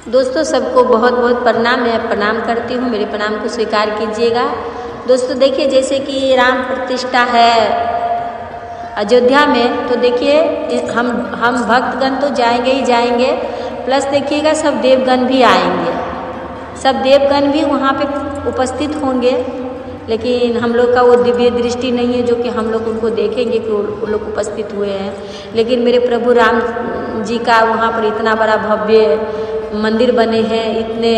दोस्तों सबको बहुत बहुत प्रणाम। मैं प्रणाम करती हूँ, मेरे प्रणाम को स्वीकार कीजिएगा। दोस्तों देखिए, जैसे कि राम प्रतिष्ठा है अयोध्या में, तो देखिए हम भक्तगण तो जाएंगे ही जाएंगे, प्लस देखिएगा सब देवगण भी आएंगे, सब देवगण भी वहाँ पे उपस्थित होंगे। लेकिन हम लोग का वो दिव्य दृष्टि नहीं है जो कि हम लोग उनको देखेंगे कि वो लोग उपस्थित हुए हैं। लेकिन मेरे प्रभु राम जी का वहाँ पर इतना बड़ा भव्य मंदिर बने हैं, इतने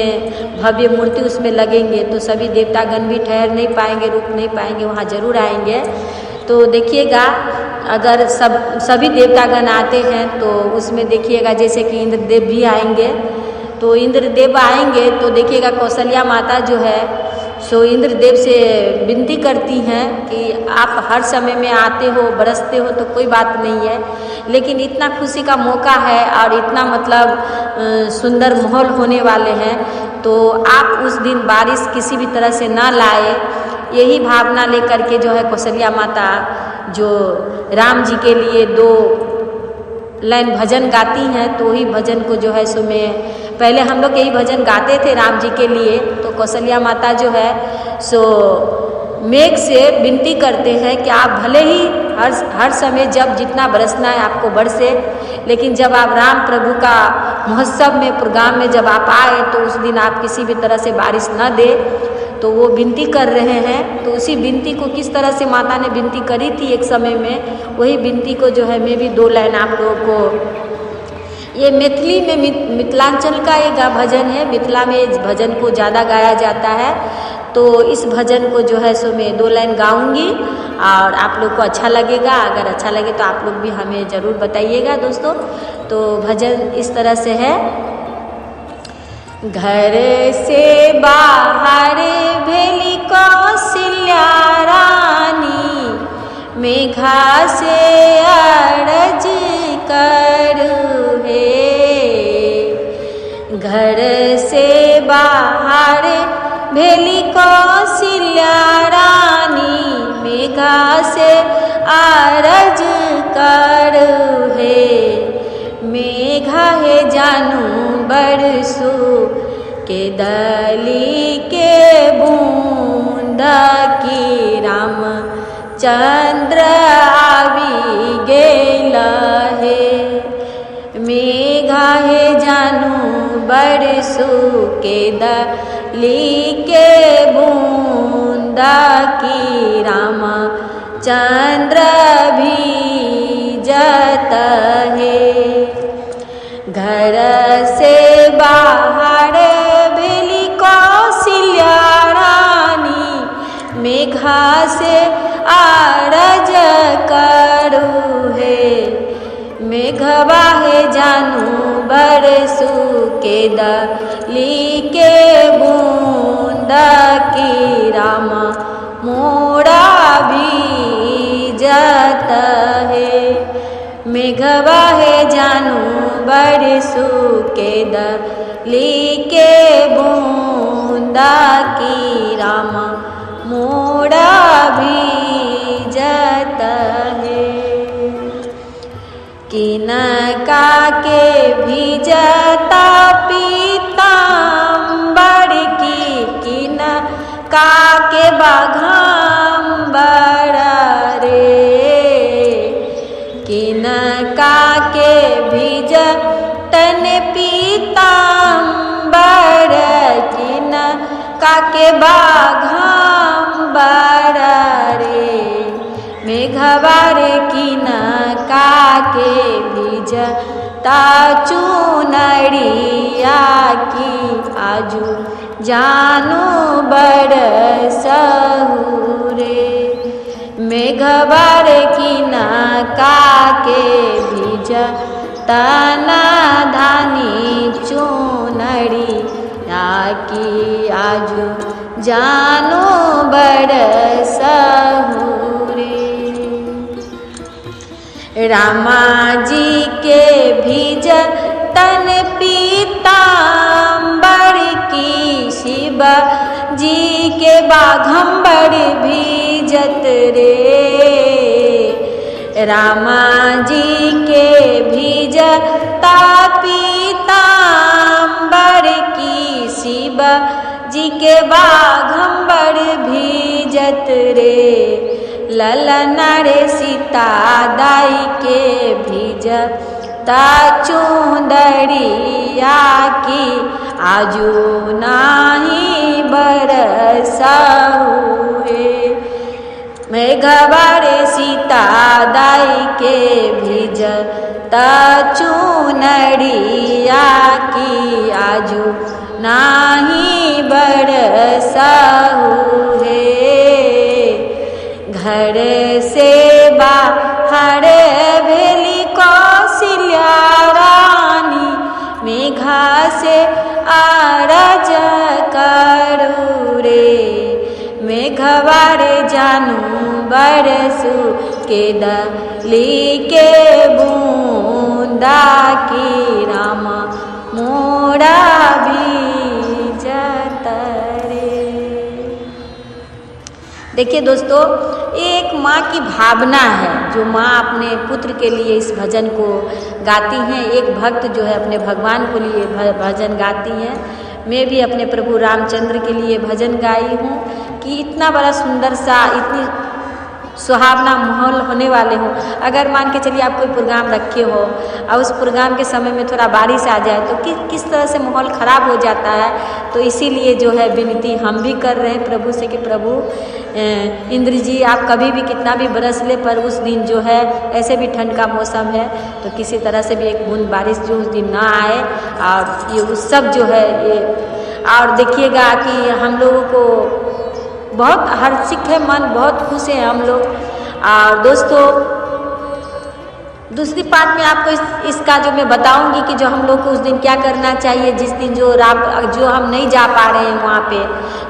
भव्य मूर्ति उसमें लगेंगे, तो सभी देवतागण भी ठहर नहीं पाएंगे, रुक नहीं पाएंगे, वहाँ जरूर आएंगे। तो देखिएगा, अगर सभी देवतागण आते हैं तो उसमें देखिएगा जैसे कि इंद्रदेव भी आएंगे। तो इंद्रदेव आएंगे तो देखिएगा कौशल्या माता जो है सो इंद्रदेव से विनती करती हैं कि आप हर समय में आते हो, बरसते हो तो कोई बात नहीं है, लेकिन इतना खुशी का मौका है और इतना मतलब सुंदर माहौल होने वाले हैं, तो आप उस दिन बारिश किसी भी तरह से ना लाए, यही भावना लेकर के जो है कौशल्या माता जो राम जी के लिए 2 लाइन भजन गाती हैं। तो वही भजन को जो है सो मैं पहले हम लोग यही भजन गाते थे राम जी के लिए। तो कौशल्या माता जो है सो मेघ से विनती करते हैं कि आप भले ही हर समय जब जितना बरसना है आपको बरसे, लेकिन जब आप राम प्रभु का महोत्सव में प्रोग्राम में जब आप आए तो उस दिन आप किसी भी तरह से बारिश न दे। तो वो विनती कर रहे हैं। तो उसी विनती को किस तरह से माता ने विनती करी थी एक समय में, वही विनती को जो है मैं भी 2 लाइन आप लोगों को, ये मैथिली में मिथिलांचल का एक भजन है, मिथिला में इस भजन को ज़्यादा गाया जाता है। तो इस भजन को जो है सो मैं 2 लाइन गाऊंगी और आप लोग को अच्छा लगेगा। अगर अच्छा लगे तो आप लोग भी हमें ज़रूर बताइएगा दोस्तों। तो भजन इस तरह से है। घर से बाहर भेली कौशल्या रानी, मेघा से अरज करू हे। घर से बाहर भेली कौशल्या रानी, मेघा से अरज करू हे। मेघा है जानू बरसू के दली के बूंदा की, राम चंद्र आवी गेला है। मेघा है जानू बरसू के दली के बूंदा की, राम चंद्र भी जत है। घर से बाहर भेली कौशल्या रानी, मेघा से अरज करू हे। मेघवा है जानू बरसू के दली के बूंदा की, राम मोरा भी जत है। मेघवा है जानू बरसू के दली के बूंदा की, राम मोरा भी जत है। किनका के भीजता पीताम्बर की, किनका के बाघाम्बर रे। किनका के भीजतन पीताम्बर, किनका के बाघाम्बर रे। मेघवा रे किनका के भीजता चुनरिया की, आजू जानू बरसहु रे। मेघवा रे किनका के भीजता धानी चुनरिया की, आजू जानू बरसहु रे। रामा जी के भीजतन पीताम्बर की, शिव जी के बाघम्बर भीजत रे। रामा जी के भीजता पीताम्बर के बाघंबर भीजत रे, ललना रे सीता दाई के भीजता चुंदड़िया की, आजू नाही बरसाऊ हे। मेघवा रे सीता दाई के भीजता चुनड़िया की, आजू नाही बरसाऊ हे। घर से बाहर भेली कौशल्या रानी, मेघा से आरज करू रे, मेघवा रे जानू बरसू के दली के बूंदा की, राम मोरा भीजत रे। देखिए दोस्तों, एक माँ की भावना है जो माँ अपने पुत्र के लिए इस भजन को गाती हैं। एक भक्त जो है अपने भगवान को लिए भजन गाती हैं। मैं भी अपने प्रभु रामचंद्र के लिए भजन गाई हूँ कि इतना बड़ा सुंदर सा, इतनी सुहावना माहौल होने वाले हो। अगर मान के चलिए आप कोई प्रोग्राम रखे हो और उस प्रोग्राम के समय में थोड़ा बारिश आ जाए तो किस तरह से माहौल ख़राब हो जाता है। तो इसीलिए जो है विनती हम भी कर रहे हैं प्रभु से कि प्रभु इंद्र जी आप कभी भी कितना भी बरस ले, पर उस दिन जो है ऐसे भी ठंड का मौसम है तो किसी तरह से भी एक बूंद बारिश जो उस दिन ना आए। और ये उत्सव जो है ये, और देखिएगा कि हम लोगों को बहुत हर्षित है मन, बहुत खुश है हम लोग। और दोस्तों दूसरी पार्ट में आपको इसका जो मैं बताऊंगी कि जो हम लोग को उस दिन क्या करना चाहिए, जिस दिन जो हम नहीं जा पा रहे हैं वहाँ पे,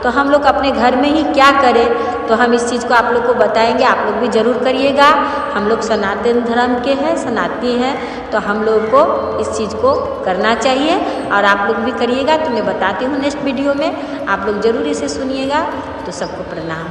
तो हम लोग अपने घर में ही क्या करें, तो हम इस चीज़ को आप लोग को बताएंगे। आप लोग भी ज़रूर करिएगा। हम लोग सनातन धर्म के हैं, सनातनी हैं, तो हम लोग को इस चीज़ को करना चाहिए और आप लोग भी करिएगा। तो मैं बताती हूँ नेक्स्ट वीडियो में, आप लोग ज़रूर इसे सुनिएगा। तो सबको प्रणाम।